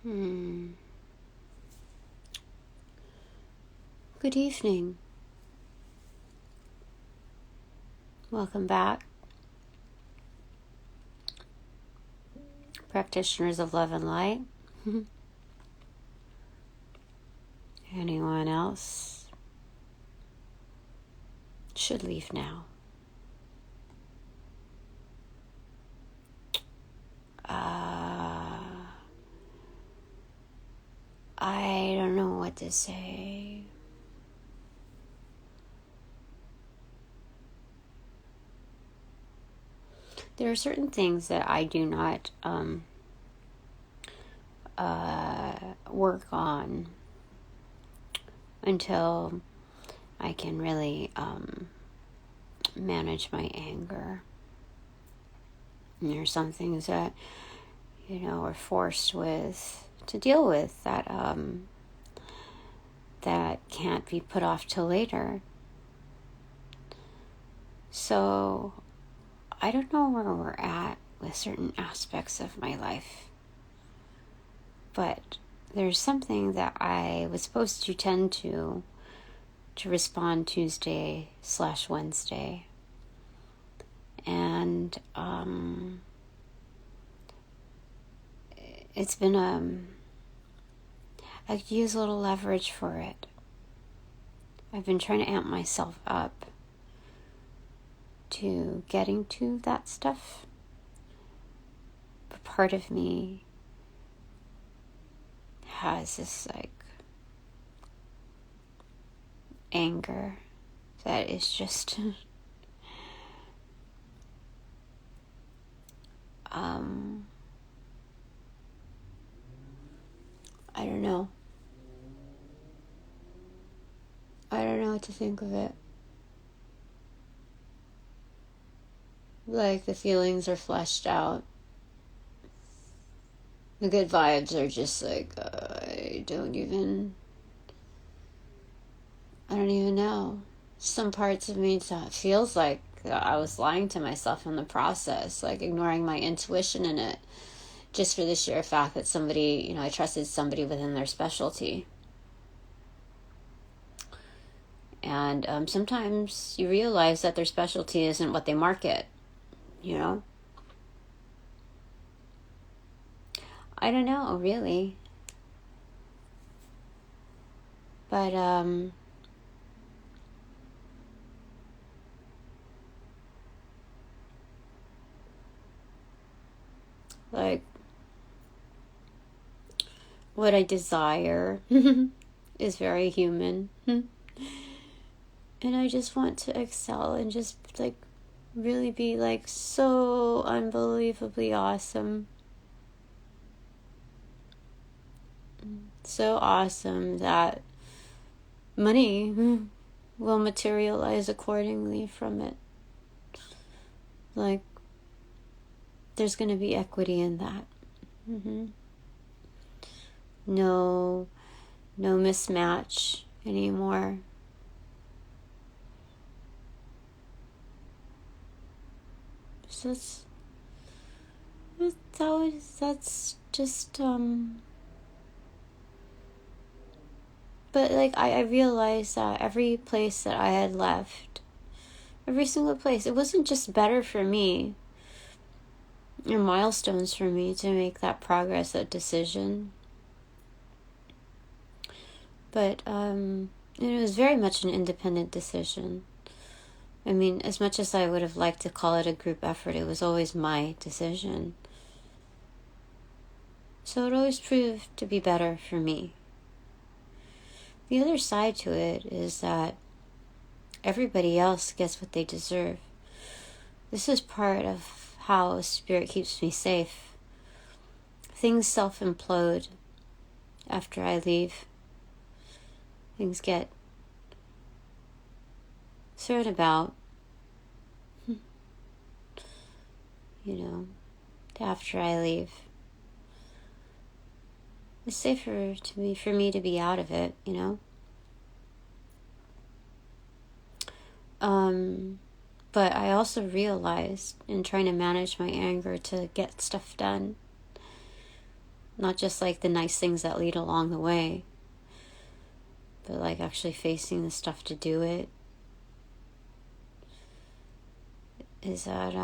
Good evening. Welcome back, practitioners of love and light. Anyone else should leave now. I don't know what to say. There are certain things that I do not work on until I can really manage my anger. And there are some things that, we're forced to deal with that can't be put off till later. So I don't know where we're at with certain aspects of my life, but there's something that I was supposed to tend to respond Tuesday/Wednesday, and it's been I could use a little leverage for it. I've been trying to amp myself up to getting to that stuff, but part of me has this anger that is just I don't know. I don't know what to think of it. Like, the feelings are fleshed out. The good vibes are just I don't even know. Some parts of me feels like I was lying to myself in the process, like ignoring my intuition in it, just for the sheer fact that somebody, I trusted somebody within their specialty. And sometimes you realize that their specialty isn't what they market, I don't know, really. But, what I desire is very human. And I just want to excel and just, really be, so unbelievably awesome. So awesome that money will materialize accordingly from it. There's going to be equity in that. No mismatch anymore. So that's just but I realized that every place that I had left, every single place, it wasn't just better for me or milestones for me to make that progress, that decision, but it was very much an independent decision. I mean, as much as I would have liked to call it a group effort, it was always my decision. So it always proved to be better for me. The other side to it is that everybody else gets what they deserve. This is part of how Spirit keeps me safe. Things self-implode after I leave. Things get thrown about, after I leave. It's safer for me to be out of it, But I also realized in trying to manage my anger to get stuff done Not just like the nice things that lead along the way, but like actually facing the stuff to do it. Is that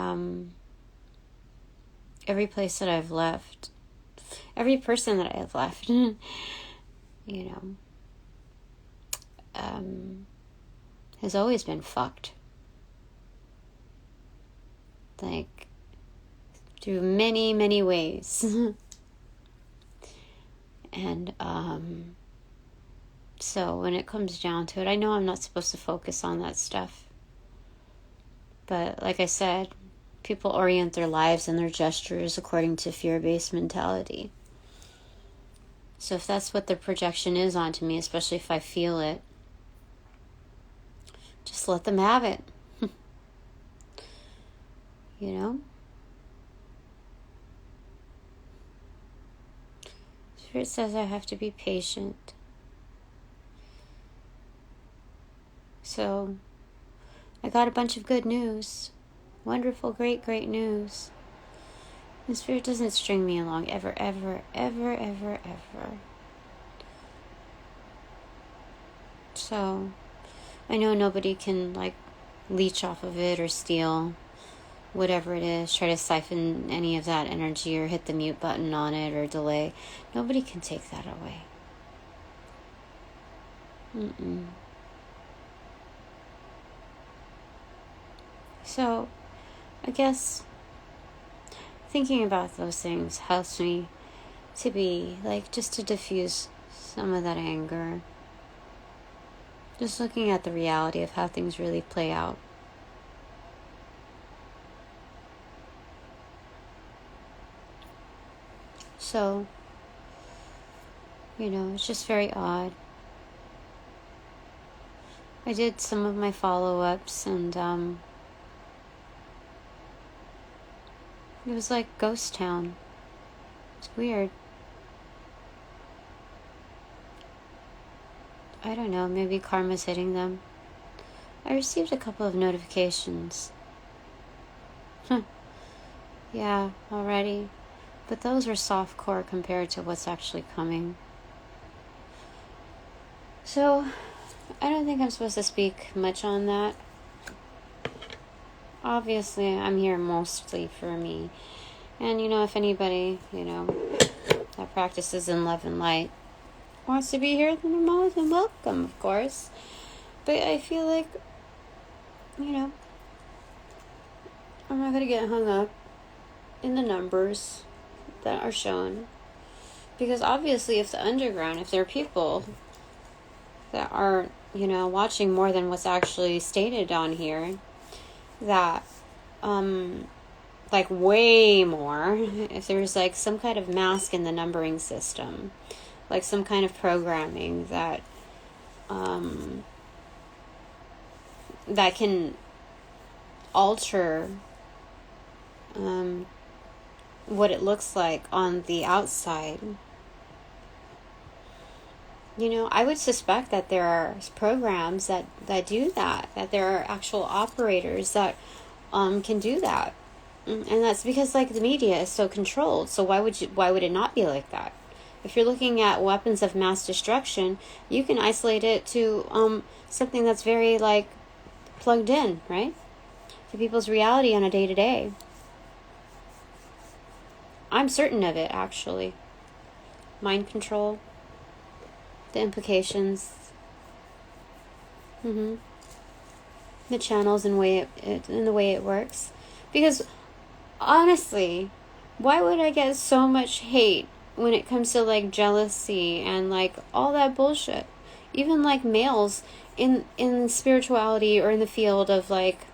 every place that I've left, every person that I have left, has always been fucked. Like, through many, many ways. And, so when it comes down to it, I know I'm not supposed to focus on that stuff. But like I said, people orient their lives and their gestures according to fear-based mentality. So if that's what the projection is onto me, especially if I feel it, just let them have it. You know? Spirit says I have to be patient. So, I got a bunch of good news. Wonderful, great, great news. And Spirit doesn't string me along ever, ever, ever, ever, ever. So, I know nobody can, like, leech off of it or steal whatever it is, try to siphon any of that energy or hit the mute button on it or delay. Nobody can take that away. So, I guess thinking about those things helps me to be, like, just to diffuse some of that anger. Just looking at the reality of how things really play out. So, it's just very odd. I did some of my follow-ups, and it was like ghost town. It's weird. I don't know, maybe karma's hitting them. I received a couple of notifications. Yeah, already. But those are softcore compared to what's actually coming. So, I don't think I'm supposed to speak much on that. Obviously, I'm here mostly for me. And, if anybody, that practices in love and light wants to be here, then they're more than welcome, of course. But I feel like, I'm not going to get hung up in the numbers that are shown. Because obviously, if the underground, if there are people that are, watching more than what's actually stated on here, that, like, way more, if there's, like, some kind of mask in the numbering system, like some kind of programming that, that can alter, what it looks like on the outside. I would suspect that there are programs that do that there are actual operators that can do that. And that's because, like, the media is so controlled. So why would it not be like that? If you're looking at weapons of mass destruction, you can isolate it to something that's very, like, plugged in, right? To people's reality on a day-to-day. I'm certain of it, actually. Mind control. The implications. The channels and the way it works. Because, honestly, why would I get so much hate when it comes to, like, jealousy and, like, all that bullshit? Even, like, males in spirituality or in the field of, like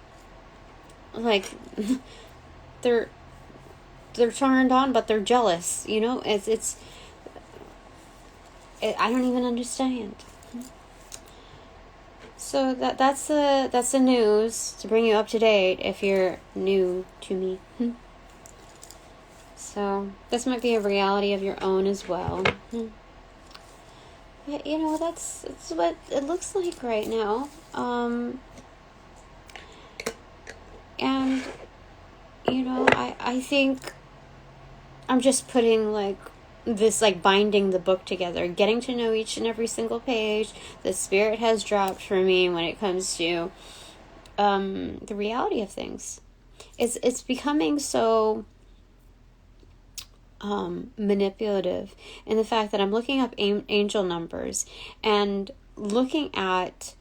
they're turned on, but they're jealous. I don't even understand. So that's the news to bring you up to date if you're new to me. So this might be a reality of your own as well. Yeah, that's what it looks like right now. And I think I'm just putting, like, this like binding the book together, getting to know each and every single page that Spirit has dropped for me when it comes to the reality of things. It's becoming so manipulative in the fact that I'm looking up angel numbers and looking at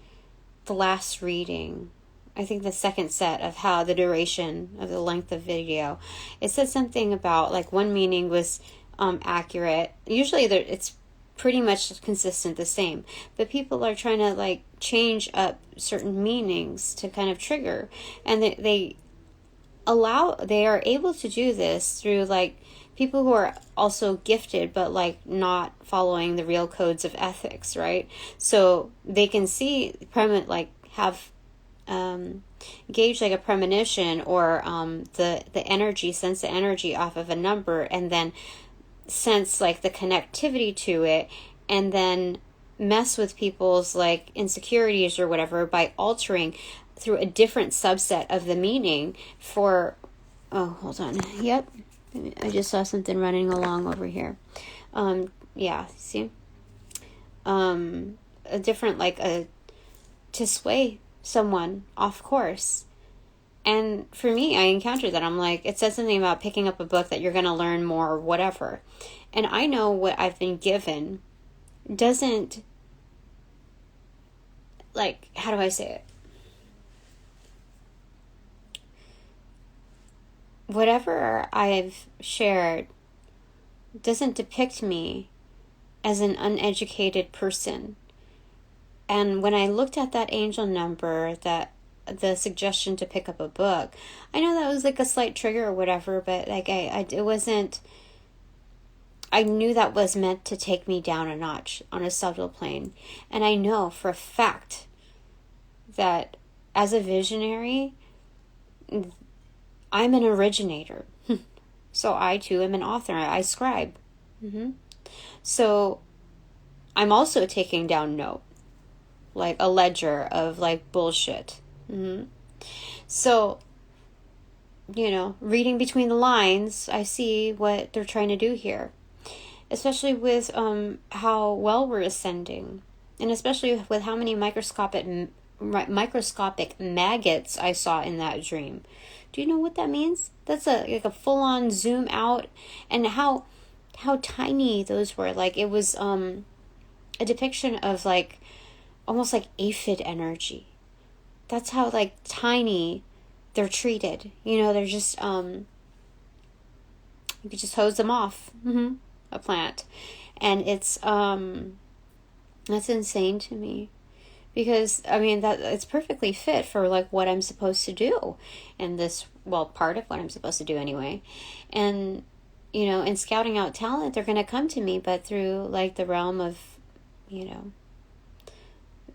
the last reading. I think the second set of how the duration of the length of video, it said something about like one meaning was accurate. Usually it's pretty much consistent, the same, but people are trying to like change up certain meanings to kind of trigger, and they are able to do this through like people who are also gifted but like not following the real codes of ethics, right? So they can see have gauge like a premonition or the energy, sense the energy off of a number, and then sense like the connectivity to it, and then mess with people's like insecurities or whatever by altering through a different subset of the meaning for, oh, hold on. Yep. I just saw something running along over here. Yeah, see? A different, like, to sway someone off course. And for me, I encountered that. I'm like, it says something about picking up a book that you're going to learn more or whatever. And I know what I've been given doesn't, like, how do I say it? Whatever I've shared doesn't depict me as an uneducated person. And when I looked at that angel number, that the suggestion to pick up a book, I know that was like a slight trigger or whatever, but like it wasn't, I knew that was meant to take me down a notch on a subtle plane. And I know for a fact that as a visionary, I'm an originator. So I too am an author. I scribe. So I'm also taking down note, like a ledger of like bullshit. So, you know, reading between the lines, I see what they're trying to do here, especially with how well we're ascending, and especially with how many microscopic maggots I saw in that dream. Do you know what that means? That's like a full-on zoom out, and how tiny those were. Like it was a depiction of like almost like aphid energy. That's how like tiny they're treated. You know, they're just you could just hose them off a plant, and it's that's insane to me. Because, I mean, that it's perfectly fit for, like, what I'm supposed to do. And this, well, part of what I'm supposed to do anyway. And, you know, in scouting out talent, they're going to come to me, but through, like, the realm of, you know,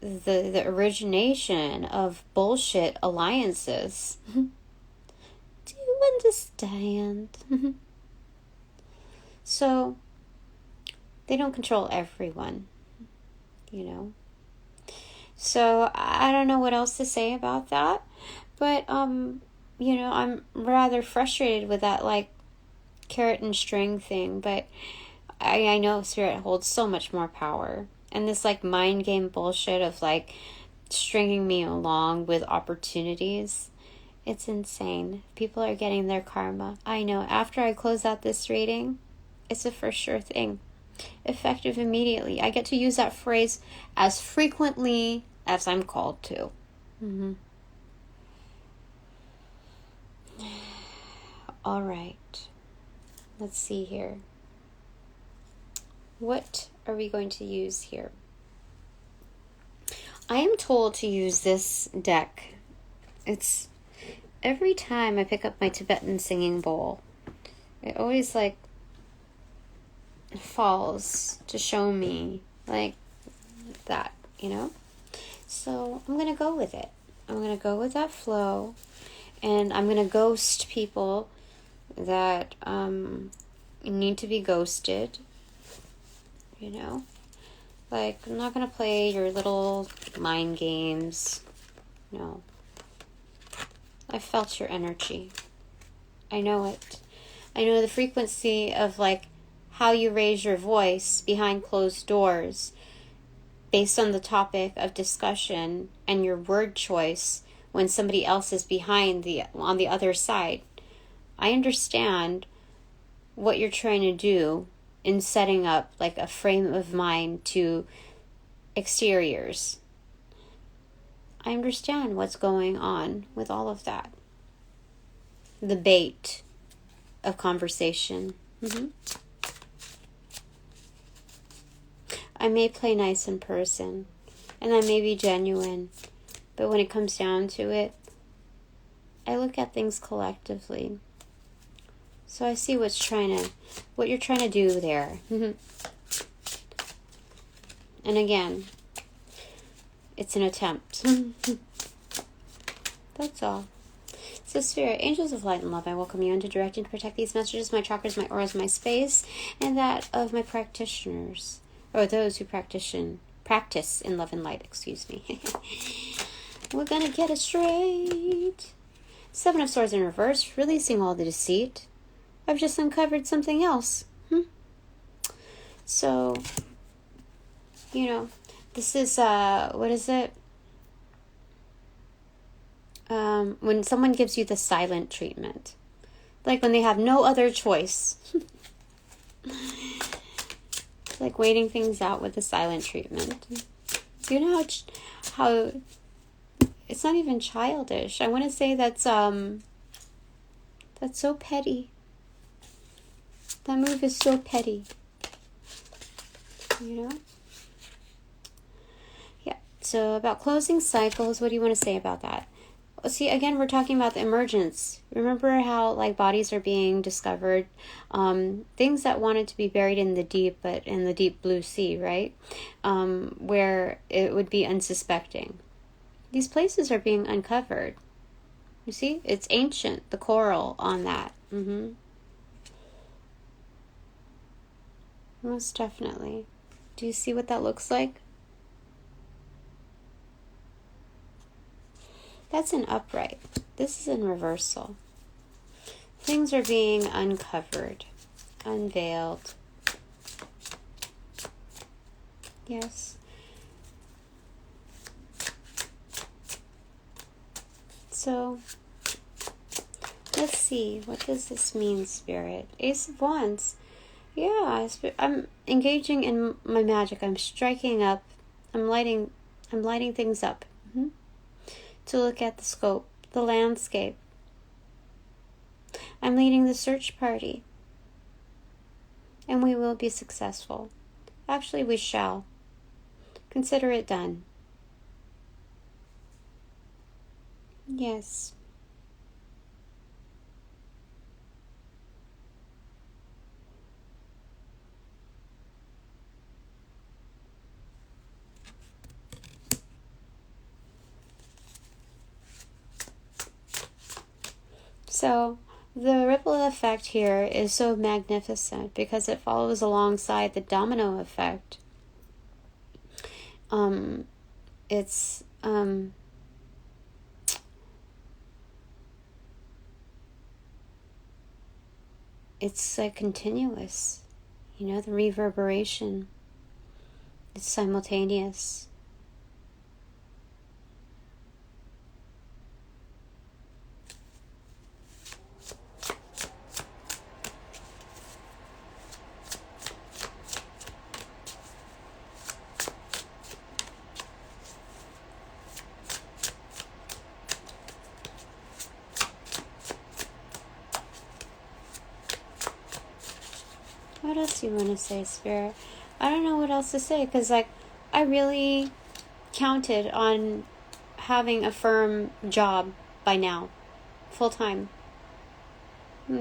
the origination of bullshit alliances. Do you understand? So, they don't control everyone, you know. So I don't know what else to say about that, but you know, I'm rather frustrated with that like carrot and string thing, but I know Spirit holds so much more power, and this like mind game bullshit of like stringing me along with opportunities, it's insane. People are getting their karma. I know. After I close out this reading, it's a for sure thing. Effective immediately. I get to use that phrase as frequently as I'm called to. All right. Let's see here. What are we going to use here? I am told to use this deck. It's every time I pick up my Tibetan singing bowl, it always like falls to show me like that, you know? So I'm going to go with it. I'm going to go with that flow, and I'm going to ghost people that need to be ghosted, you know? Like, I'm not going to play your little mind games. No. I felt your energy. I know it. I know the frequency of like how you raise your voice behind closed doors based on the topic of discussion and your word choice when somebody else is on the other side. I understand what you're trying to do in setting up like a frame of mind to exteriors. I understand what's going on with all of that. The bait of conversation. I may play nice in person, and I may be genuine, but when it comes down to it, I look at things collectively. So I see what you're trying to do there. And again, it's an attempt. That's all. So Spirit, angels of light and love, I welcome you in to direct and to protect these messages, my chakras, my auras, my space, and that of my practitioners, or those who practice in love and light, excuse me. We're going to get it straight. Seven of Swords in reverse, releasing all the deceit. I've just uncovered something else. So, this is, what is it? When someone gives you the silent treatment. Like when they have no other choice. Like waiting things out with the silent treatment. You know how it's not even childish. I want to say that's so petty. That move is so petty. Yeah. So about closing cycles, what do you want to say about that? See, again, we're talking about the emergence. Remember how bodies are being discovered, things that wanted to be buried in the deep, but in the deep blue sea, right? Where it would be unsuspecting. These places are being uncovered. You see, it's ancient, the coral on that. Most definitely. Do you see what that looks like? That's an upright. This is in reversal. Things are being uncovered, unveiled. Yes. So, let's see. What does this mean, Spirit? Ace of Wands. Yeah, I'm engaging in my magic. I'm striking up. I'm lighting things up. To look at the scope, the landscape. I'm leading the search party. And we will be successful. Actually, we shall. Consider it done. Yes. So, the ripple effect here is so magnificent because it follows alongside the domino effect. It's like continuous, the reverberation. It's simultaneous. What else do you want to say, Spirit? I don't know what else to say, because, I really counted on having a firm job by now. Full-time.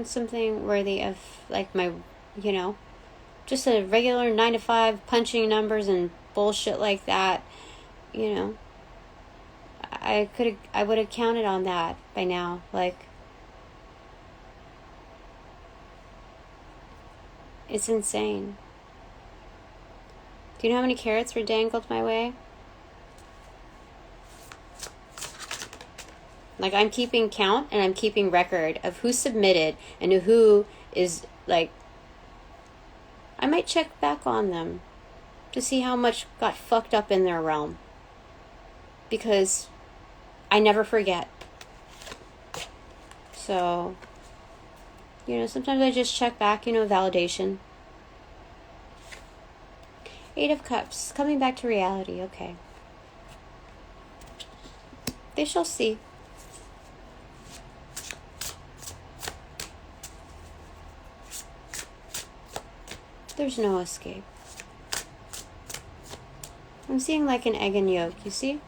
Something worthy of, my, just a regular 9-to-5 punching numbers and bullshit like that. I would have counted on that by now. It's insane. Do you know how many carrots were dangled my way? I'm keeping count and I'm keeping record of who submitted and who is, I might check back on them to see how much got fucked up in their realm. Because I never forget. So, sometimes I just check back, validation. 8 of Cups, coming back to reality, okay. They shall see. There's no escape. I'm seeing like an egg and yolk, you see?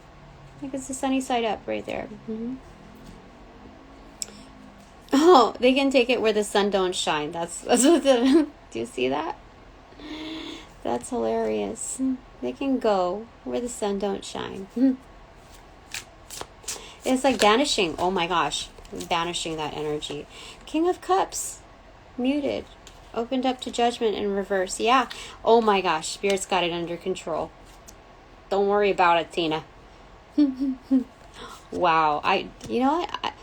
Like it's the sunny side up right there. Mm-hmm. Oh, they can take it where the sun don't shine. That's what the... Do you see that? That's hilarious. They can go where the sun don't shine. It's like banishing. Oh my gosh. Banishing that energy. King of Cups. Muted. Opened up to judgment in reverse. Yeah. Oh my gosh. Spirit's got it under control. Don't worry about it, Tina. Wow.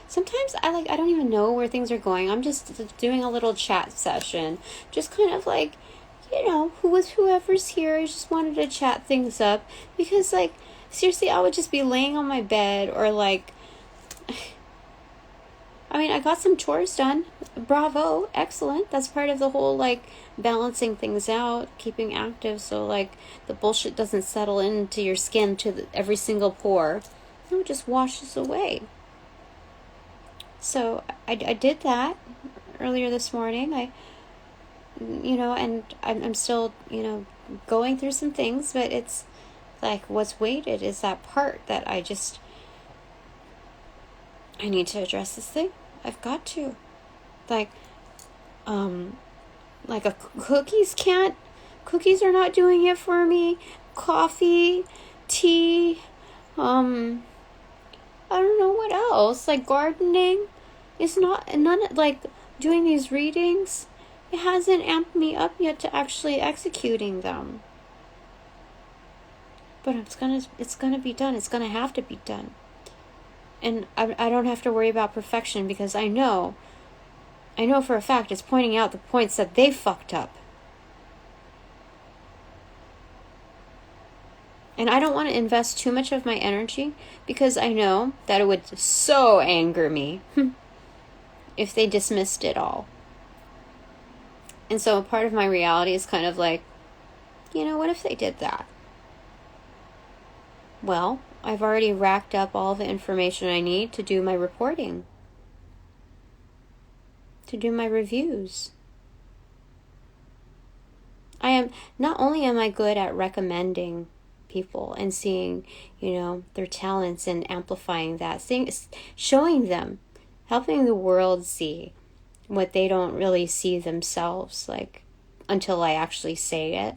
Sometimes I don't even know where things are going. I'm just doing a little chat session. Just kind of like, whoever's here. I just wanted to chat things up. Because seriously, I would just be laying on my bed or I got some chores done. Bravo. Excellent. That's part of the whole balancing things out, keeping active so the bullshit doesn't settle into your skin to every single pore. It just washes away. So I did that earlier this morning. And I'm still, going through some things, but it's what's weighted is that part that I need to address this thing. I've got to. Cookies are not doing it for me. Coffee, tea, I don't know what else. Gardening is doing these readings. It hasn't amped me up yet to actually executing them. But it's gonna be done. It's gonna have to be done. And I don't have to worry about perfection because I know for a fact it's pointing out the points that they fucked up. And I don't want to invest too much of my energy because I know that it would so anger me if they dismissed it all. And so part of my reality is kind of what if they did that? Well, I've already racked up all the information I need to do my reporting, to do my reviews. Not only am I good at recommending people and seeing, their talents and amplifying that, showing them, helping the world see what they don't really see themselves, until I actually say it.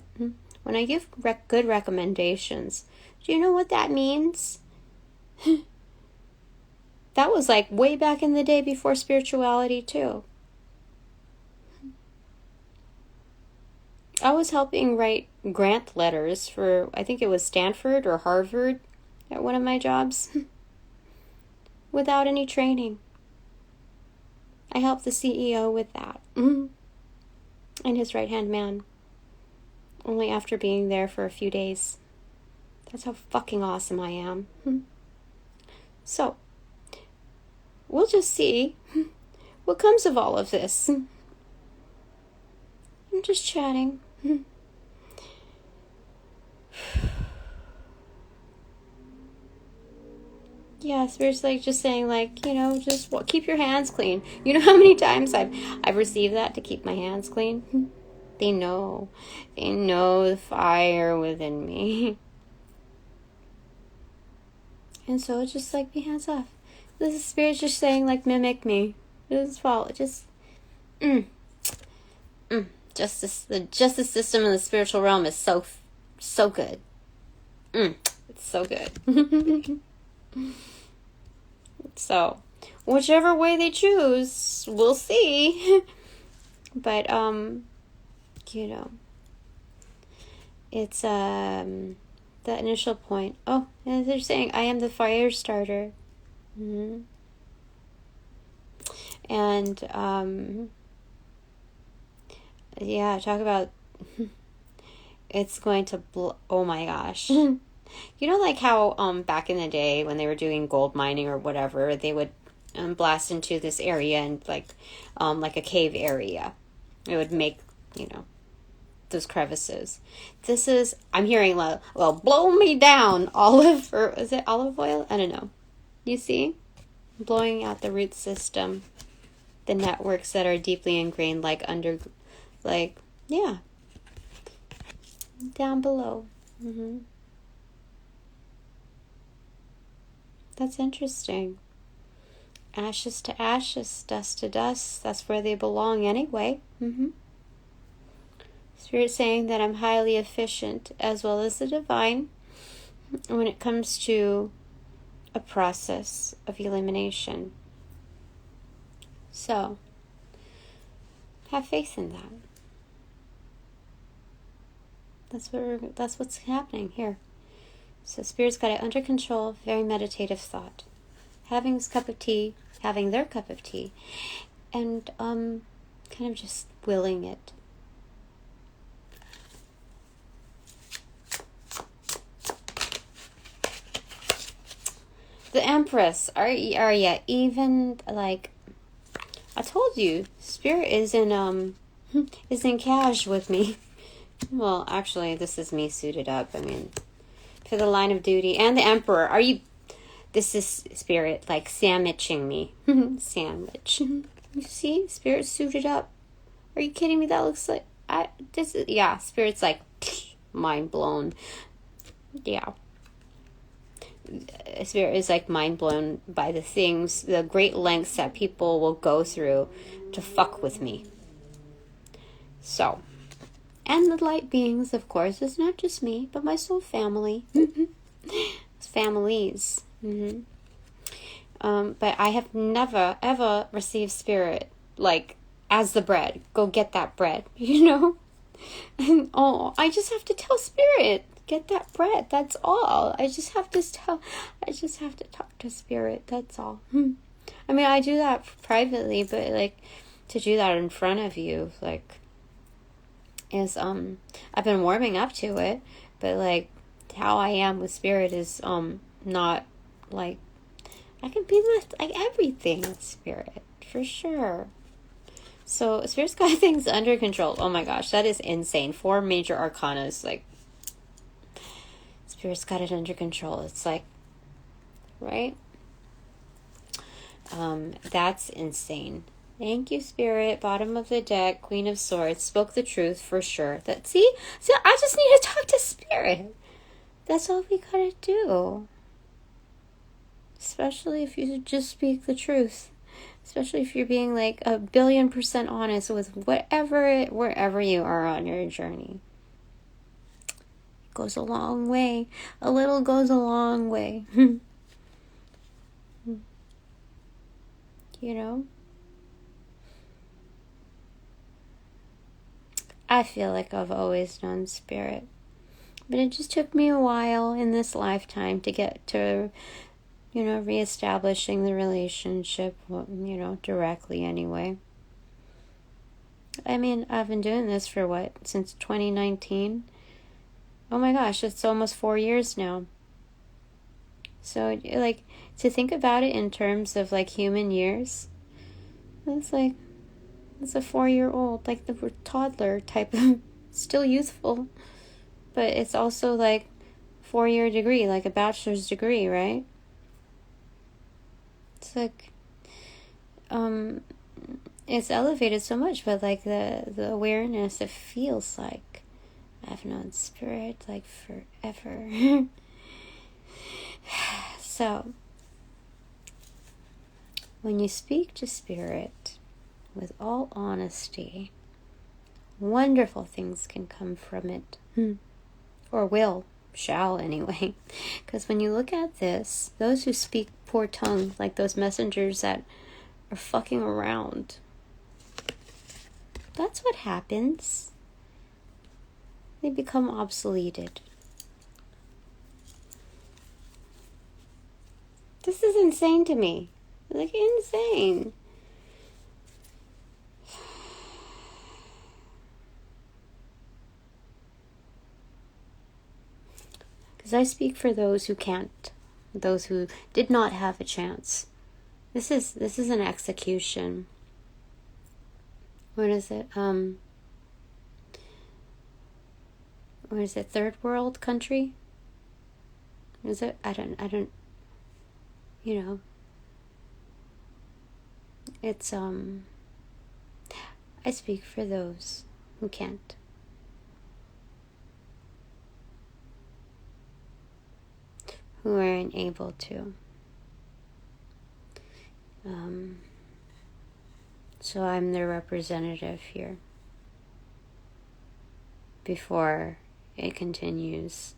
When I give good recommendations, do you know what that means? That was way back in the day before spirituality too. I was helping write grant letters for, I think it was Stanford or Harvard at one of my jobs, without any training. I helped the CEO with that, and his right-hand man, only after being there for a few days. That's how fucking awesome I am. So, we'll just see what comes of all of this. I'm just chatting. Yeah, Spirit's just saying just keep your hands clean. You know how many times I've received that, to keep my hands clean? They know the fire within me. And so it's just be hands off. This is Spirit's just saying mimic me. This is fault. Just justice. The justice system in the spiritual realm is so good. It's so good. So, whichever way they choose, we'll see. But it's the initial point. Oh, and they're saying I am the fire starter. Mm-hmm. And yeah, talk about it's going to oh my gosh. You know, like how back in the day when they were doing gold mining or whatever, they would blast into this area and like a cave area. It would make, you know, those crevices. This is, I'm hearing, well, blow me down, olive, or is it olive oil? I don't know. You see? Blowing out the root system. The networks that are deeply ingrained, like yeah. Down below. That's interesting. Ashes to ashes, dust to dust. That's where they belong anyway. Spirit saying that I'm highly efficient as well as the divine when it comes to a process of elimination. So, have faith in that. That's what's happening here. So Spirit's got it under control, very meditative thought. Having his cup of tea, having their cup of tea, and kind of just willing it. The Empress, are yeah, even like I told you, Spirit is in cash with me. Well, actually, this is me suited up. I mean, for the line of duty and the Emperor. This is Spirit like sandwiching me. Sandwich. You see, Spirit suited up. Are you kidding me? That looks like Spirit's like mind blown. Yeah. Spirit is like mind blown by the things, the great lengths that people will go through to fuck with me. So, and the light beings, of course, it's not just me, but my soul family. It's families. But I have never, ever received Spirit, like, as the bread. Go get that bread, you know? And, I just have to tell Spirit, get that bread, that's all. I just have to talk to Spirit, that's all. I mean, I do that privately, but, like, to do that in front of you, like, is, I've been warming up to it, but, like, how I am with Spirit is, not, like, I can be with, like, everything with Spirit, for sure. So, Spirit's got things under control. Oh my gosh, that is insane. 4 major arcanas, like, Spirit's got it under control. It's like, right? That's insane. Thank you, Spirit. Bottom of the deck, Queen of Swords. Spoke the truth, for sure. See, I just need to talk to Spirit. That's all we gotta do. Especially if you just speak the truth. Especially if you're being like 1,000,000,000% honest with wherever you are on your journey. It goes a long way. A little goes a long way. You know? I feel like I've always known Spirit. But it just took me a while in this lifetime to get to, you know, reestablishing the relationship, you know, directly anyway. I mean, I've been doing this for since 2019? Oh my gosh, it's almost 4 years now. So, like, to think about it in terms of, like, human years, it's like, it's a 4-year-old, like the toddler type of, still youthful. But it's also, like, 4-year degree, like a bachelor's degree, right? It's like, it's elevated so much, but, like, the awareness, it feels like I've known Spirit, like, forever. So, when you speak to Spirit with all honesty, wonderful things can come from it. Or shall anyway. Because when you look at this, those who speak poor tongue, like those messengers that are fucking around, that's what happens. They become obsoleted. This is insane to me. Like, insane. Because I speak for those who can't, those who did not have a chance. This is an execution. What is it? What is it? Third world country? Is it? I don't. You know. It's I speak for those who can't. Who aren't able to. So I'm the representative here. Before it continues,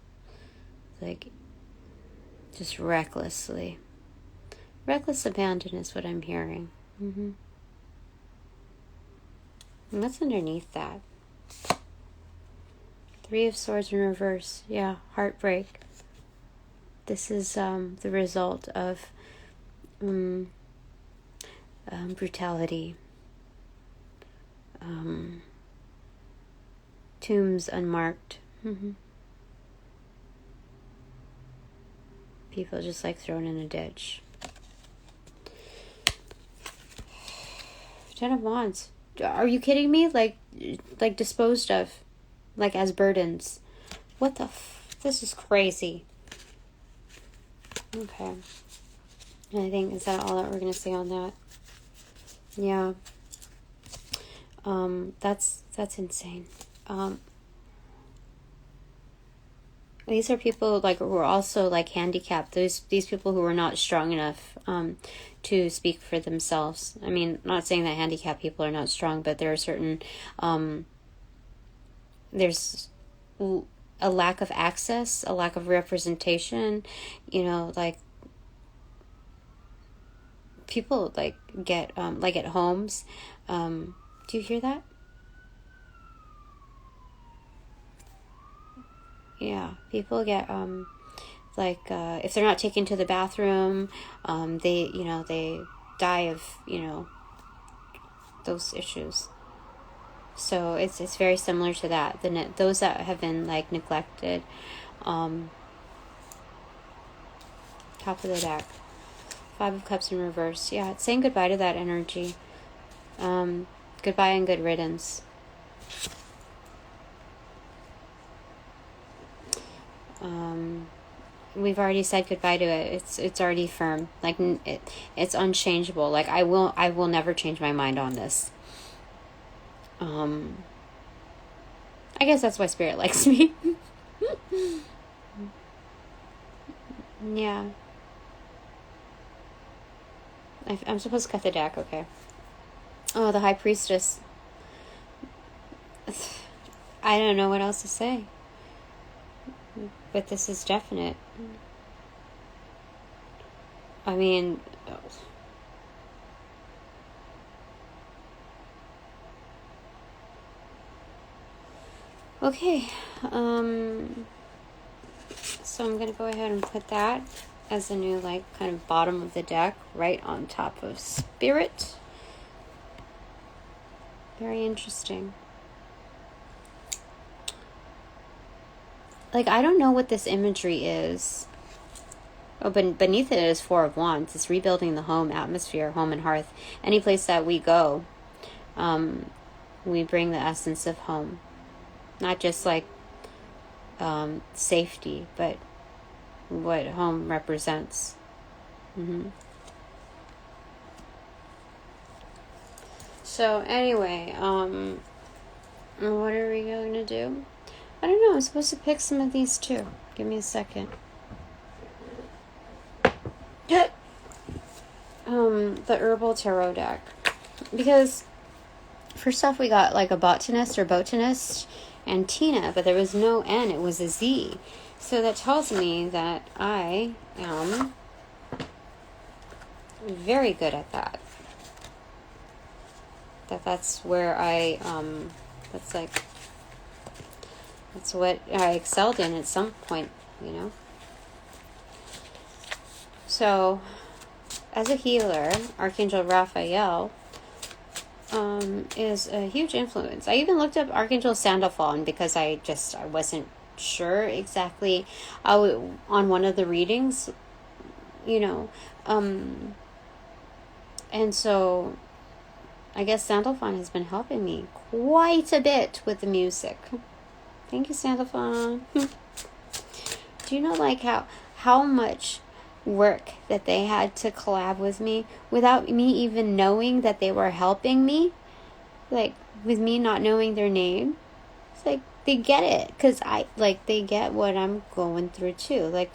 like, just recklessly. Reckless abandon is what I'm hearing. And what's underneath that? Three of Swords in reverse. Yeah, heartbreak. This is the result of brutality. Tombs unmarked. People just like thrown in a ditch. Ten of Wands. Are you kidding me? Like disposed of, like as burdens. What the this is crazy. Okay. I think, is that all that we're going to say on that? Yeah. That's insane. These are people like who are also like handicapped. These people who are not strong enough to speak for themselves. I mean, not saying that handicapped people are not strong, but there are certain there's a lack of access, a lack of representation. You know, like people like get like at homes. Do you hear that? Yeah, people get if they're not taken to the bathroom, they die of those issues. So it's very similar to that. Those that have been like neglected. Top of the deck, Five of Cups in reverse. Yeah, it's saying goodbye to that energy. Goodbye and good riddance. We've already said goodbye to it. It's already firm. Like it's unchangeable. Like I will never change my mind on this. I guess that's why Spirit likes me. Yeah. I'm supposed to cut the deck. Okay. Oh, the High Priestess. I don't know what else to say. But this is definite. I mean, okay. So I'm gonna go ahead and put that as a new like kind of bottom of the deck, right on top of Spirit. Very interesting. Like, I don't know what this imagery is. Oh, but beneath it is Four of Wands. It's rebuilding the home atmosphere, home and hearth. Any place that we go, we bring the essence of home. Not just like safety, but what home represents. So anyway, what are we going to do? I don't know. I'm supposed to pick some of these too. Give me a second. The Herbal Tarot deck. Because first off we got like a botanist or botanist and Tina, but there was no N, it was a Z. So that tells me that I am very good at that. That's where I that's what I excelled in at some point, So, as a healer, Archangel Raphael is a huge influence. I even looked up Archangel Sandalphon because I wasn't sure exactly on one of the readings, you know. And so I guess Sandalphon has been helping me quite a bit with the music. Thank you, Sandalphon. Do you know like how much work that they had to collab with me without me even knowing that they were helping me? Like, with me not knowing their name? It's like they get it, because they get what I'm going through too. Like,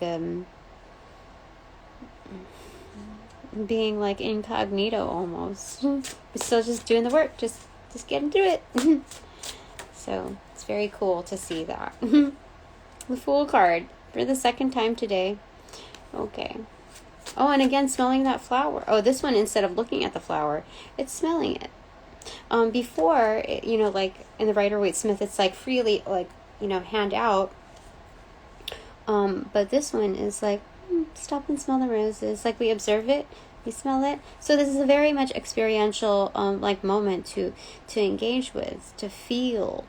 being like incognito almost. But still just doing the work, just getting through it. So it's very cool to see that. The Fool card for the second time today. Okay. Oh, and again, smelling that flower. Oh, this one, instead of looking at the flower, it's smelling it. Before, like in the Rider-Waite-Smith, it's like freely, like, hand out. But this one is like, stop and smell the roses. Like, we observe it, we smell it. So this is a very much experiential, like, moment to engage with, to feel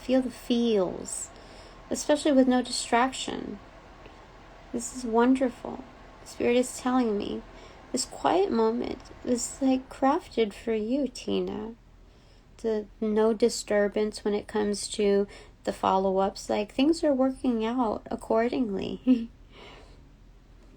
the feels, especially with no distraction. This is wonderful. Spirit is telling me this quiet moment is like crafted for you, Tina. The no disturbance when it comes to the follow-ups. Like, things are working out accordingly.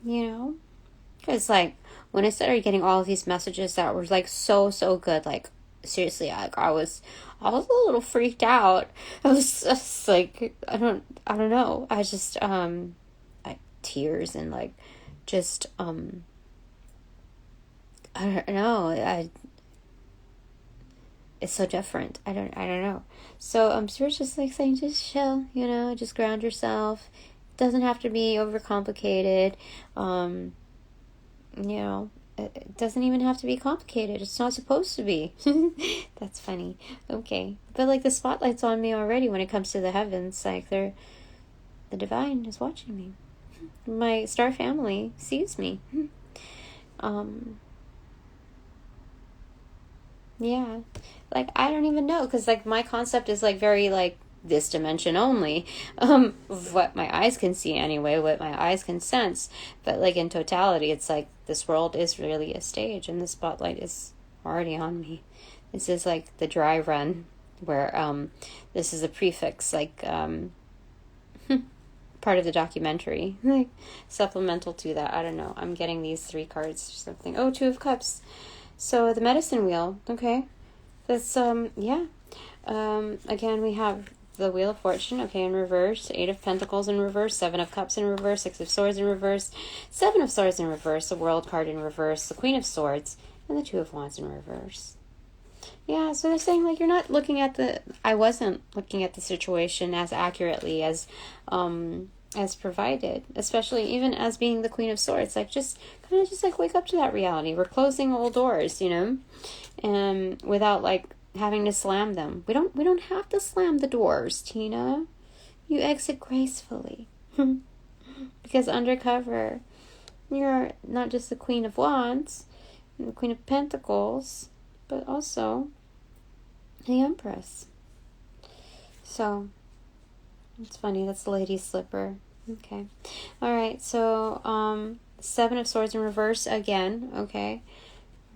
Because like when I started getting all of these messages that were like so good, like seriously, like I was a little freaked out. I was just like, I don't know. I just like tears and like just I don't know. It's so different. I don't know. So Spirit's just like saying, just chill, just ground yourself. It doesn't have to be overcomplicated. It doesn't even have to be complicated. It's not supposed to be. That's funny. Okay. But like the spotlight's on me already when it comes to the heavens. Like the divine is watching me. My star family sees me. Yeah. Like, I don't even know, because like my concept is like very like this dimension only, what my eyes can see anyway, what my eyes can sense. But like in totality, it's like this world is really a stage, and the spotlight is already on me. This is like the dry run, where this is a prefix, like part of the documentary, like supplemental to that. I don't know. I'm getting these 3 cards or something. Oh, 2 of Cups. So the medicine wheel. Okay, that's yeah. Again, we have the Wheel of Fortune, okay, in reverse, 8 of Pentacles in reverse, 7 of Cups in reverse, 6 of Swords in reverse, 7 of Swords in reverse, the World card in reverse, the Queen of Swords, and the 2 of Wands in reverse. Yeah, so they're saying, like, you're not looking at I wasn't looking at the situation as accurately as provided, especially even as being the Queen of Swords. Like, just kind of just like wake up to that reality. We're closing old doors, and without like having to slam them. We don't have to slam the doors, Tina. You exit gracefully. Because undercover, you're not just the Queen of Wands and the Queen of Pentacles, but also the Empress. So it's funny, that's the lady's slipper. Okay. Alright, so 7 of Swords in reverse again, okay.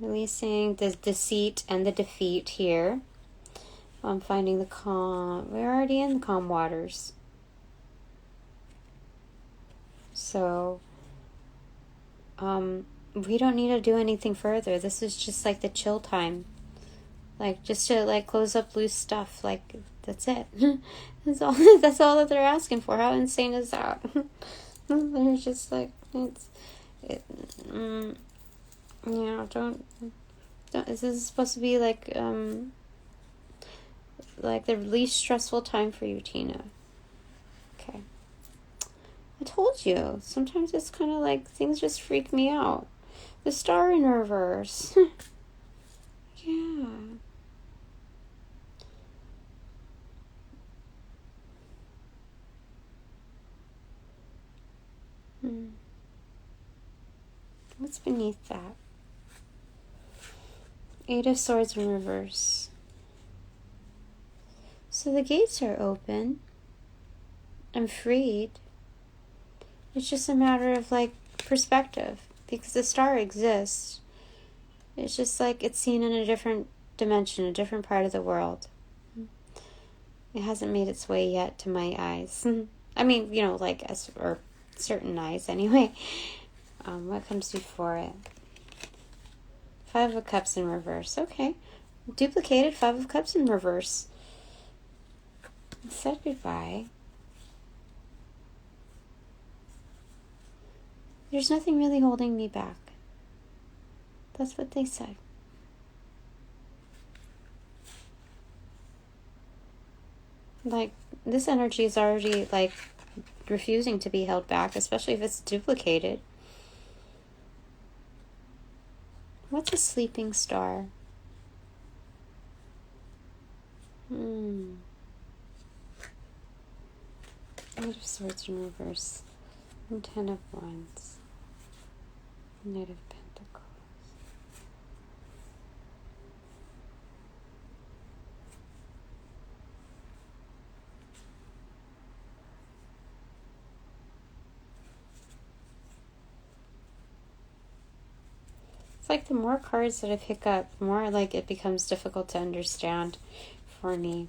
Releasing the deceit and the defeat here. I'm finding the calm. We're already in the calm waters. So, we don't need to do anything further. This is just like the chill time. Like, just to like close up loose stuff. Like, that's it. That's all that they're asking for. How insane is that? They're just like, don't, this is supposed to be like the least stressful time for you, Tina. Okay. I told you, sometimes it's kind of like things just freak me out. The Star in reverse. Yeah. What's beneath that? 8 of Swords in reverse. So the gates are open. I'm freed. It's just a matter of like perspective, because the star exists. It's just like it's seen in a different dimension, a different part of the world. It hasn't made its way yet to my eyes. I mean, like or certain eyes anyway. What comes before it? Five of Cups in reverse. Okay. Duplicated Five of Cups in reverse. Said goodbye. There's nothing really holding me back. That's what they said. Like, this energy is already, like, refusing to be held back, especially if it's duplicated. What's a sleeping star? Eight of Swords in reverse. And 10 of Wands. Knight of Pentacles. It's like the more cards that I pick up, the more like it becomes difficult to understand for me.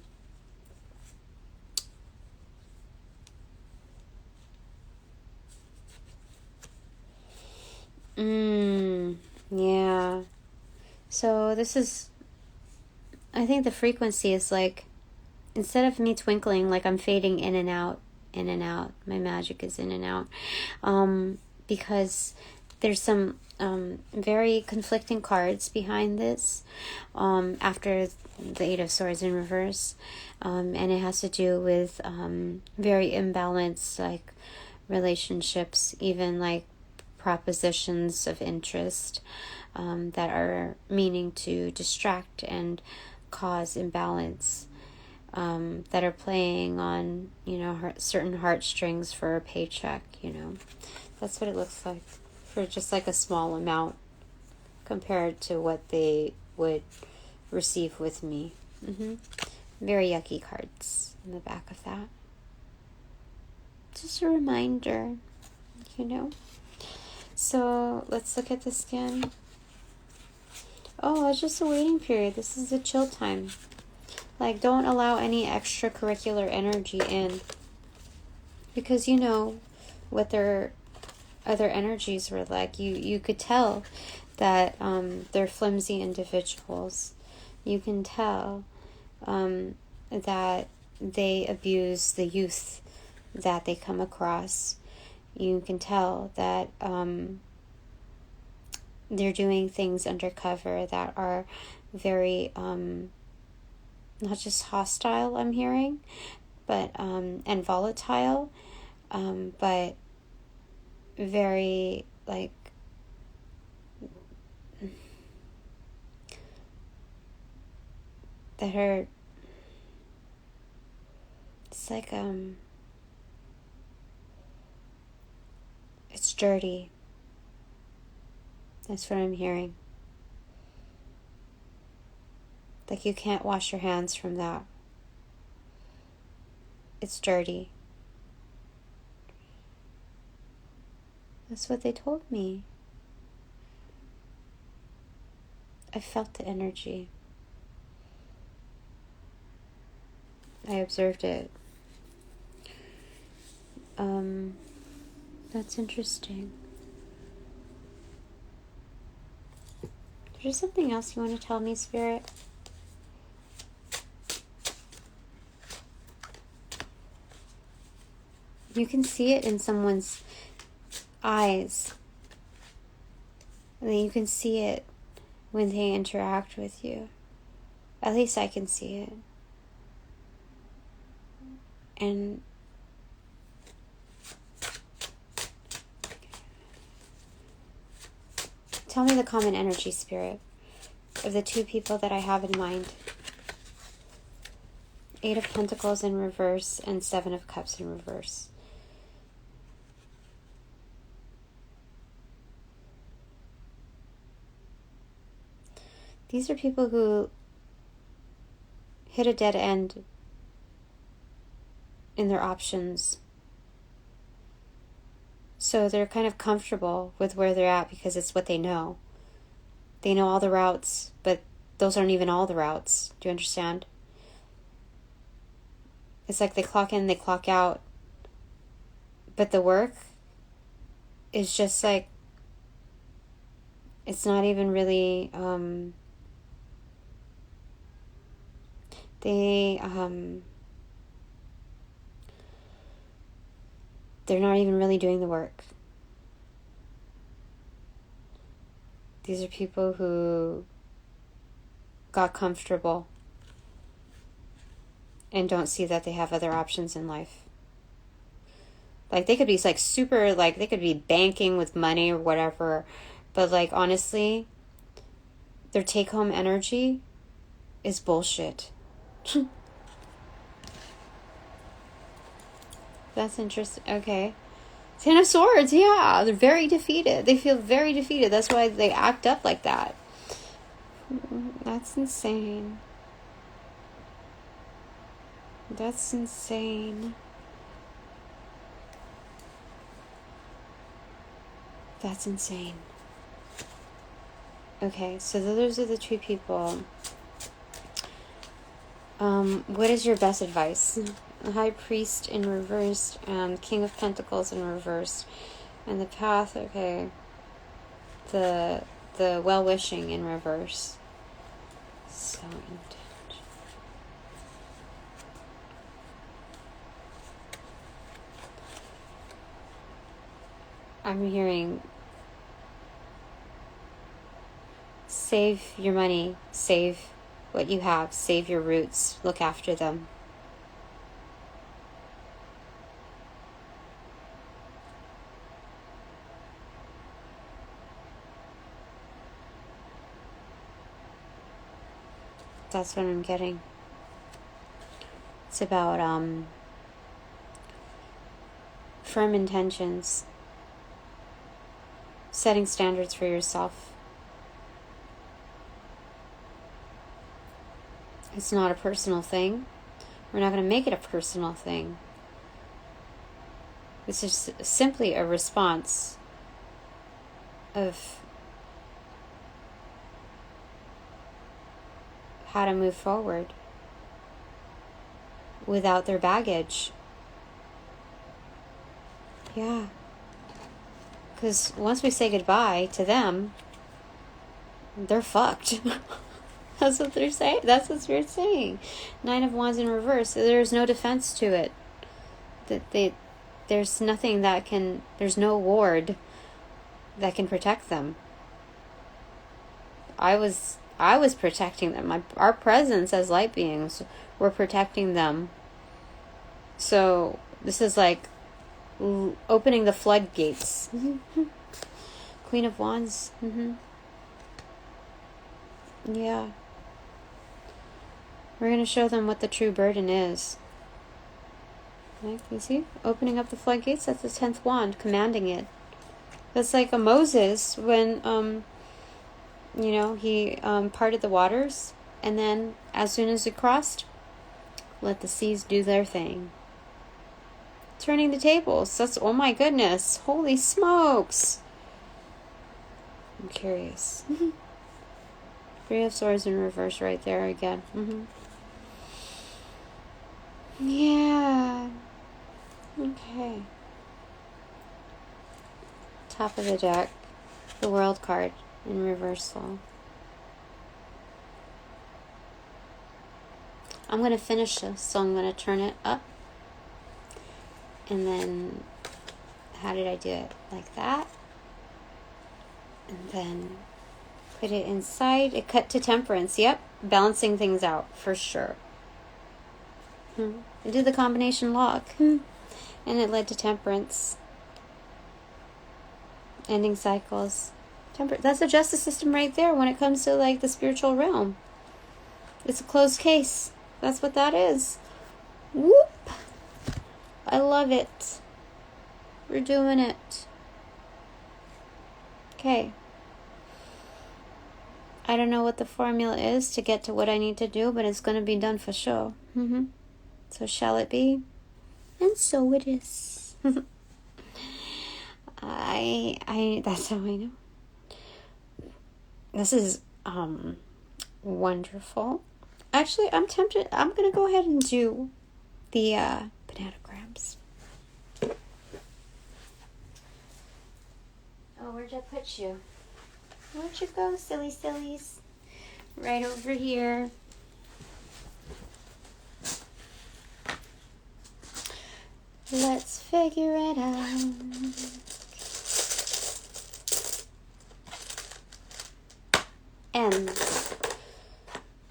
Yeah. So this is, I think the frequency is like, instead of me twinkling, like I'm fading in and out, in and out. My magic is in and out. Because there's some very conflicting cards behind this after the Eight of Swords in reverse. And it has to do with very imbalanced, like, relationships, even like propositions of interest that are meaning to distract and cause imbalance, that are playing on, certain heartstrings for a paycheck, That's what it looks like for just like a small amount compared to what they would receive with me. Very yucky cards in the back of that. Just a reminder, So let's look at this again. Oh, it's just a waiting period. This is a chill time. Like, don't allow any extracurricular energy in. Because what their other energies were like. You could tell that they're flimsy individuals. You can tell that they abuse the youth that they come across. You can tell that they're doing things undercover that are very not just hostile, I'm hearing, but and volatile, but very like that are, it's like it's dirty. That's what I'm hearing. Like, you can't wash your hands from that. It's dirty. That's what they told me. I felt the energy. I observed it. That's interesting. There's something else you want to tell me, Spirit? You can see it in someone's eyes. And you can see it when they interact with you. At least I can see it. And tell me the common energy, Spirit, of the two people that I have in mind. Eight of Pentacles in reverse and Seven of Cups in reverse. These are people who hit a dead end in their options So they're kind of comfortable with where they're at because it's what they know. They know all the routes, but those aren't even all the routes. Do you understand? It's like they clock in, they clock out. But the work is just like, it's not even really, they're not even really doing the work. These are people who got comfortable and don't see that they have other options in life. Like, they could be like super, like, they could be banking with money or whatever, but like, honestly, their take-home energy is bullshit. That's interesting. Okay. Ten of Swords, yeah. They're very defeated. They feel very defeated. That's why they act up like that. That's insane. That's insane. That's insane. Okay, so those are the two people. What is your best advice? High Priest in reverse, and King of Pentacles in reverse, and the Path. Okay, the well-wishing in reverse. So intense. I'm hearing save your money, save what you have, save your roots, look after them. That's what I'm getting. It's about firm intentions, setting standards for yourself. It's not a personal thing. We're not going to make it a personal thing. This is simply a response of how to move forward without their baggage. Yeah. Because once we say goodbye to them, they're fucked. That's what they're saying. That's what you're saying. Nine of Wands in reverse. There's no defense to it. There's nothing that can, there's no ward that can protect them. I was protecting them. Our presence as light beings, we're protecting them. So this is like opening the floodgates. Queen of Wands. Yeah. We're going to show them what the true burden is. Like, you see? Opening up the floodgates, that's the 10th wand, commanding it. That's like a Moses when, he parted the waters, and then as soon as it crossed, let the seas do their thing. Turning the tables. That's, oh my goodness. Holy smokes. I'm curious. Three of Swords in reverse right there again. Yeah. Okay. Top of the deck. The World card in reversal. I'm going to finish this, so I'm going to turn it up. And then, how did I do it? Like that. And then put it inside. It cut to Temperance. Yep. Balancing things out, for sure. I did the combination lock. And it led to Temperance. Ending cycles. That's a justice system right there when it comes to like the spiritual realm. It's a closed case. That's what that is. Whoop! I love it. We're doing it. Okay. I don't know what the formula is to get to what I need to do, but it's going to be done for sure. So shall it be? And so it is. That's how I know. This is wonderful. Actually, I'm tempted. I'm going to go ahead and do the bananagrams. Oh, where'd I put you? Where'd you go, sillies? Right over here. Let's figure it out. N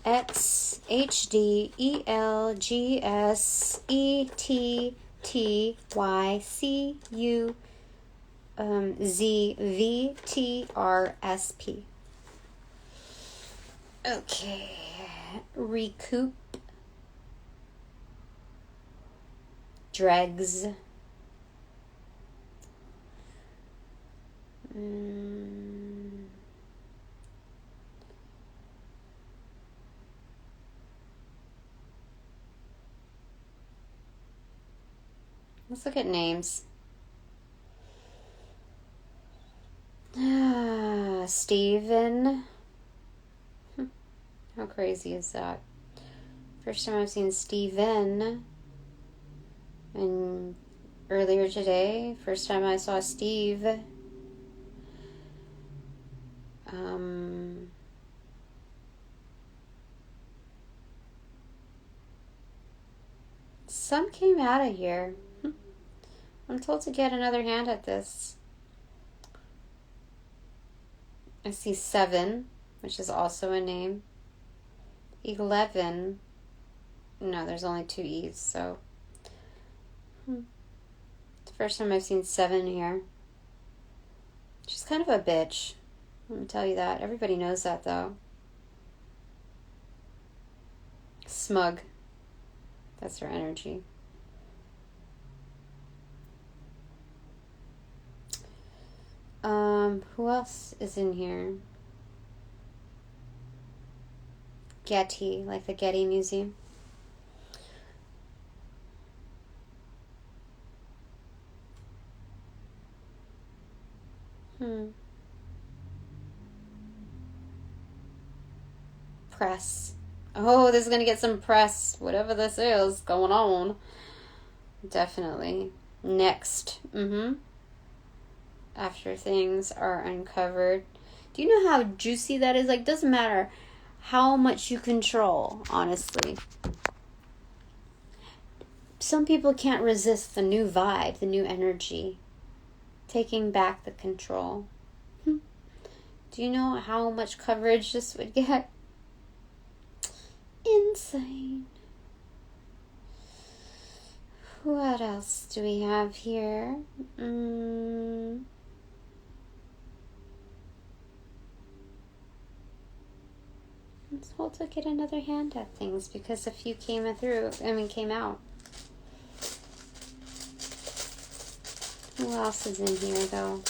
X H D E L G S E T T Y C U Z V T R S P. Okay. Recoup. Dregs. Let's look at names. Steven. How crazy is that? First time I've seen Steven. And earlier today, first time I saw Steve. Some came out of here. I'm told to get another hand at this. I see 7, which is also a name. 11. No, there's only 2 E's, so. It's the first time I've seen 7 here. She's kind of a bitch. Let me tell you that. Everybody knows that, though. Smug. That's her energy. Who else is in here? Getty, like the Getty Museum. Press. Oh, this is going to get some press. Whatever this is going on. Definitely. Next. After things are uncovered. Do you know how juicy that is? Like, doesn't matter how much you control, honestly. Some people can't resist the new vibe, the new energy. Taking back the control. Do you know how much coverage this would get? Insane. What else do we have here? Let's hold to get another hand at things because a few came out. Who else is in here, though?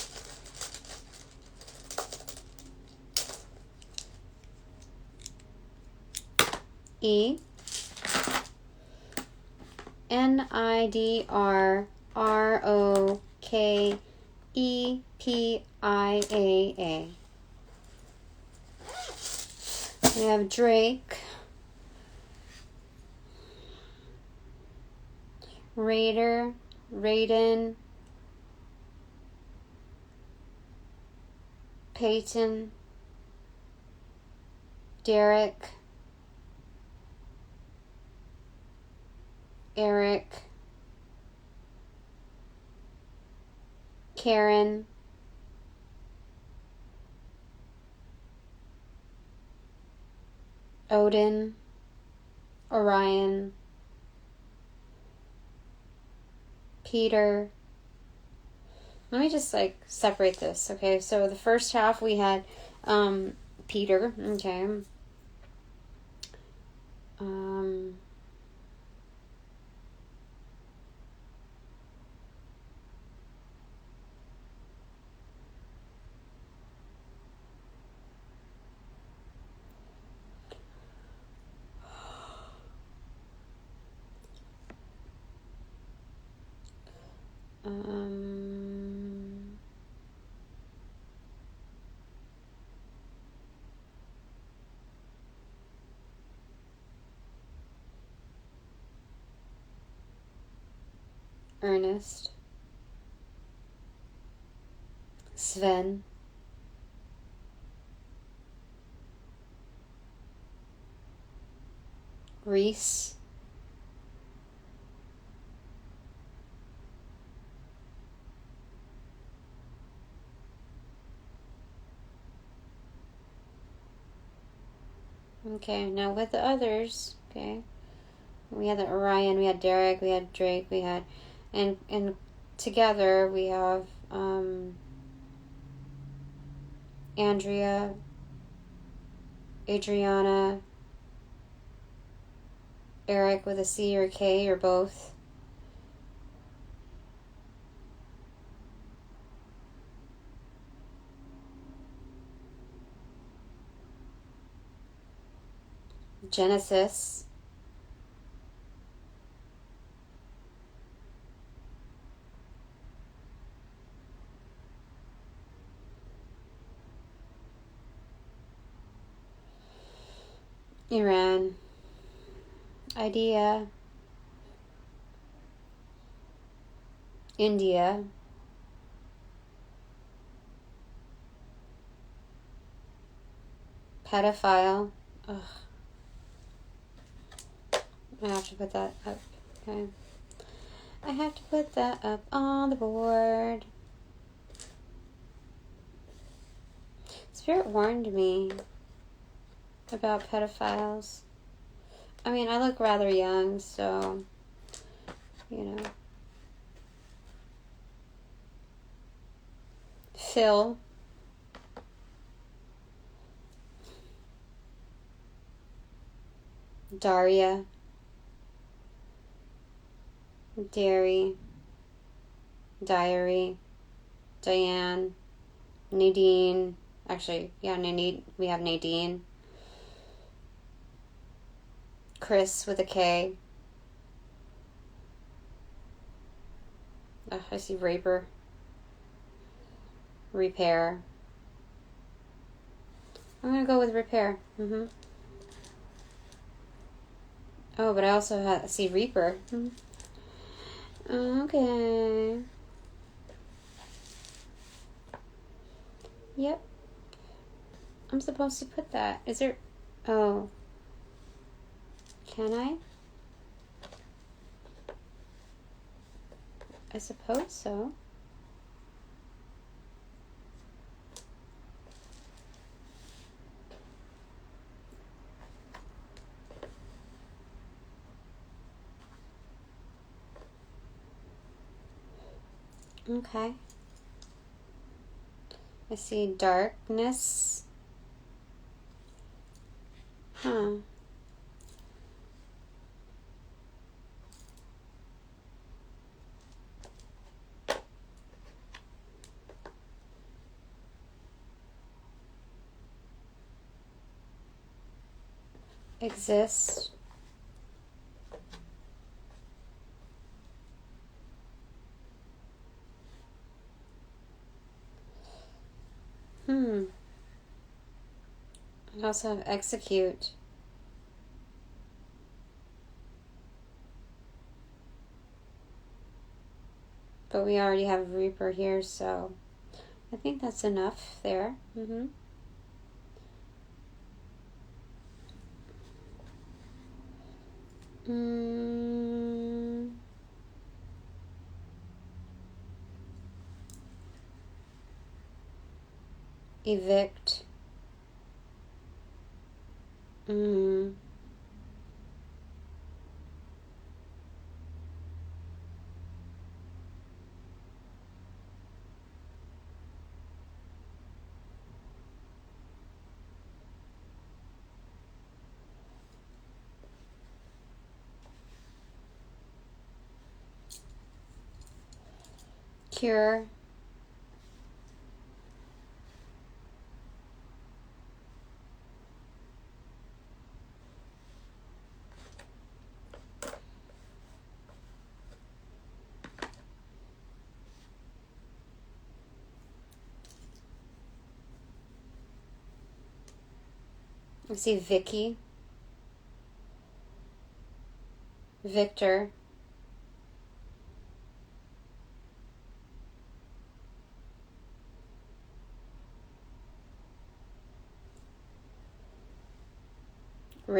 E. NIDRROKEPIAA. We have Drake, Raider, Raiden, Peyton, Derek, Eric, Karen, Odin, Orion, Peter. Let me just separate this, okay? So the first half we had Peter, okay. Ernest, Sven, Reese, okay, now with the others, okay, we had the Orion, we had Derek, we had Drake, we had, and together we have Andrea, Adriana, Eric with a C or K or both, Genesis, Iran, Idea, India, Pedophile. Ugh. I have to put that up. Okay. I have to put that up on the board. Spirit warned me about pedophiles. I mean, I look rather young, so, you know. Phil. Daria. Diary. Diane. Nadine. Actually, yeah, we have Nadine. Chris with a K. I see Raper. Repair. I'm gonna go with Repair. Oh, but I also see Reaper. Okay. Yep. I'm supposed to put that. Is there... Oh. Can I? I suppose so. Okay. I see darkness. Huh. Exist. I also have execute. But we already have Reaper here, so I think that's enough there. Evict. Cure. I see Vicky. Victor.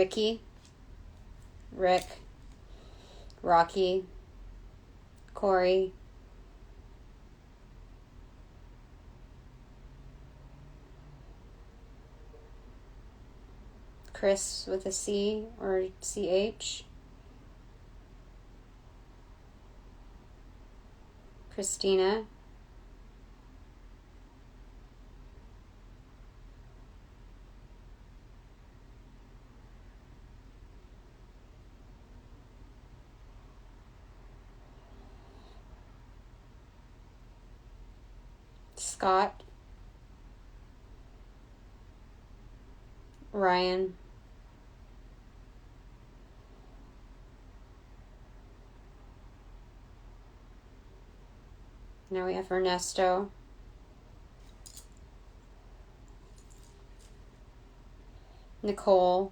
Ricky, Rick, Rocky, Corey, Chris with a C or CH, Christina, Scott, Ryan, now we have Ernesto, Nicole,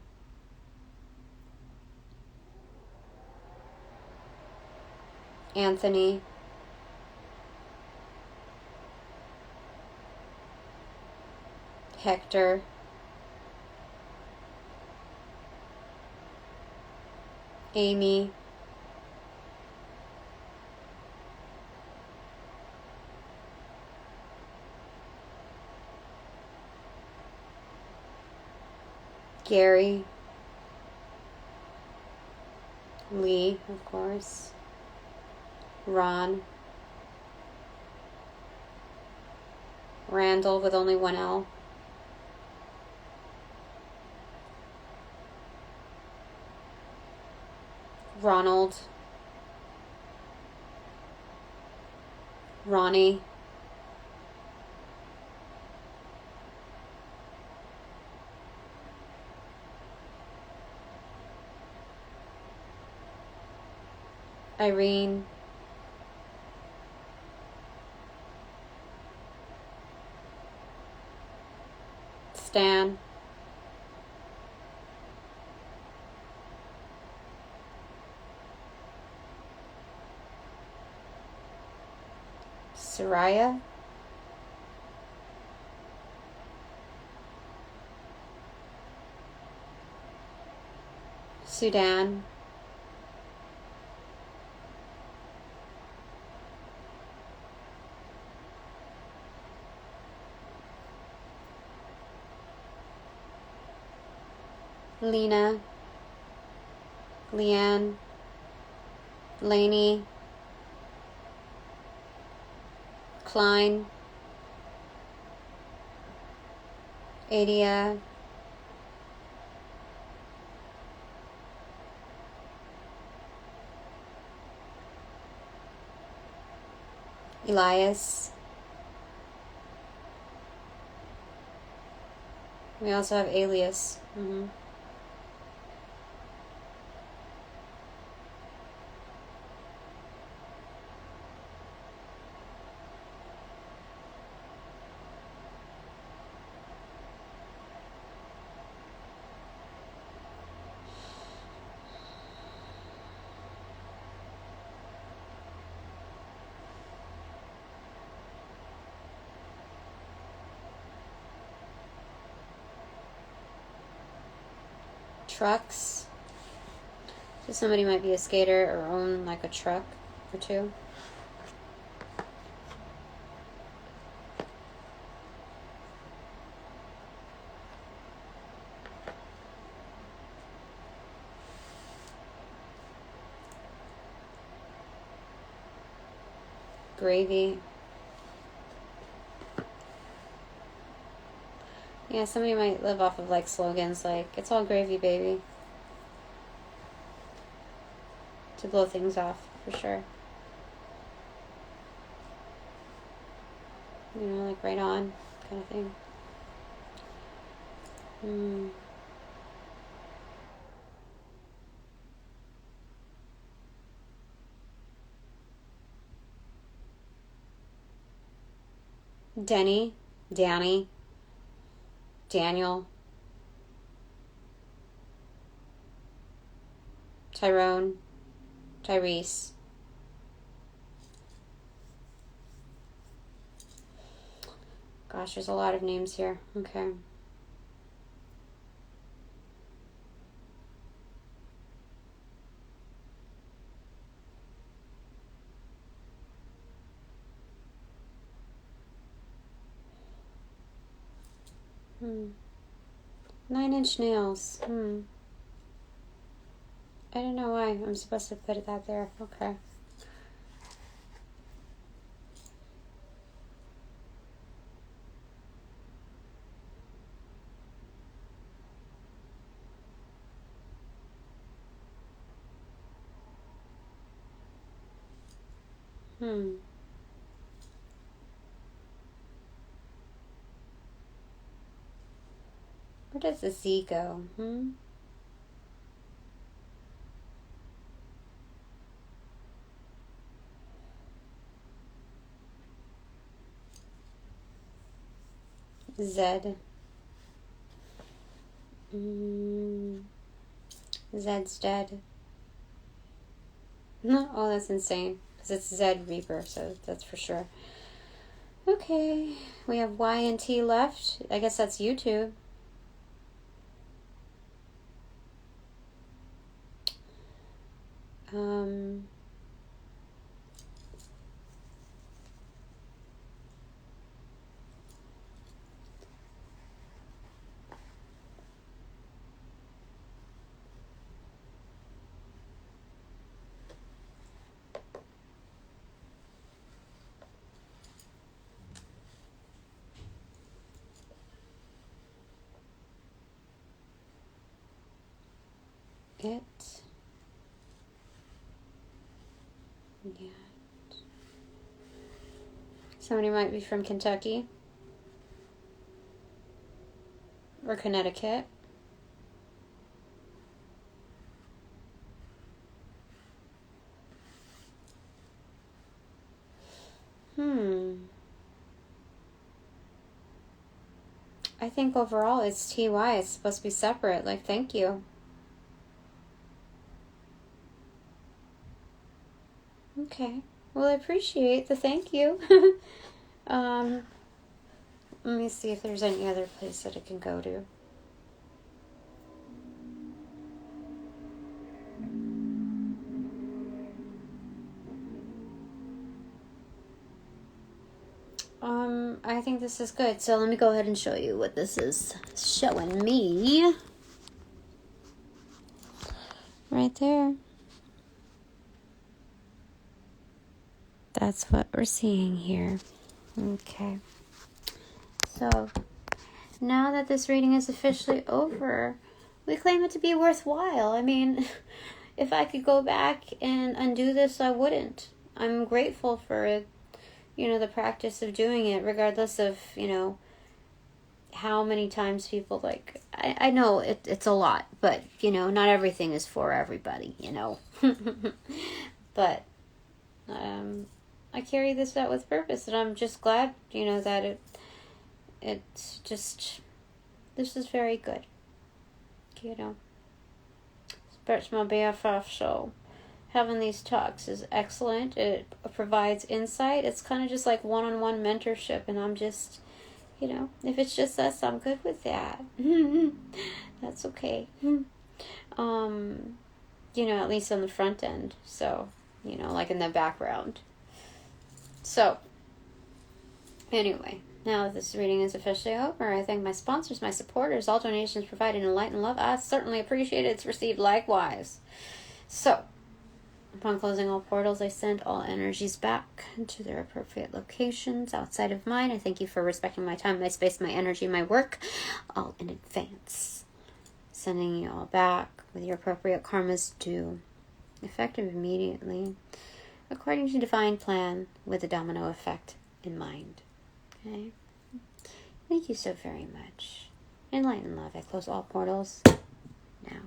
Anthony, Hector, Amy, Gary, Lee, of course, Ron, Randall with only one L, Ronald, Ronnie, Irene, Stan, Soraya, Sudan, Lena, Leanne, Lainey, Klein, Adia, Elias. We also have Alias. Trucks. So somebody might be a skater or own like a truck or two. Gravy. Yeah, somebody might live off of like slogans like, it's all gravy, baby. To blow things off, for sure. You know, like right on kind of thing. Denny, Danny, Daniel, Tyrone, Tyrese, gosh, there's a lot of names here. Okay. 9-inch nails. I don't know why I'm supposed to put that there. Okay. Where does the Z go? Z. Zed's dead. Oh, that's insane. Because it's Zed Reaper, so that's for sure. Okay. We have Y and T left. I guess that's YouTube. Yeah. Somebody might be from Kentucky or Connecticut. I think overall it's TY. It's supposed to be separate. Like, thank you. Okay. Well, I appreciate the thank you. Let me see if there's any other place that it can go to. I think this is good. So let me go ahead and show you what this is showing me. Right there. That's what we're seeing here. Okay. So now that this reading is officially over, we claim it to be worthwhile. I mean, if I could go back and undo this, I wouldn't. I'm grateful for it. The practice of doing it, regardless of, how many times people, like, I know it's a lot, but, not everything is for everybody, But, I carry this out with purpose, and I'm just glad, that it's just, this is very good, Spirits my BFF, so having these talks is excellent. It provides insight. It's kind of just like one-on-one mentorship, and I'm just, if it's just us, I'm good with that. That's okay. At least on the front end. So, like in the background. So, anyway, now that this reading is officially over, I thank my sponsors, my supporters, all donations provided in light and love. I certainly appreciate it. It's received likewise. So, upon closing all portals, I send all energies back to their appropriate locations outside of mine. I thank you for respecting my time, my space, my energy, my work, all in advance. Sending you all back with your appropriate karmas due, effective immediately, according to divine plan, with the domino effect in mind. Okay? Thank you so very much. In light and love, I close all portals now.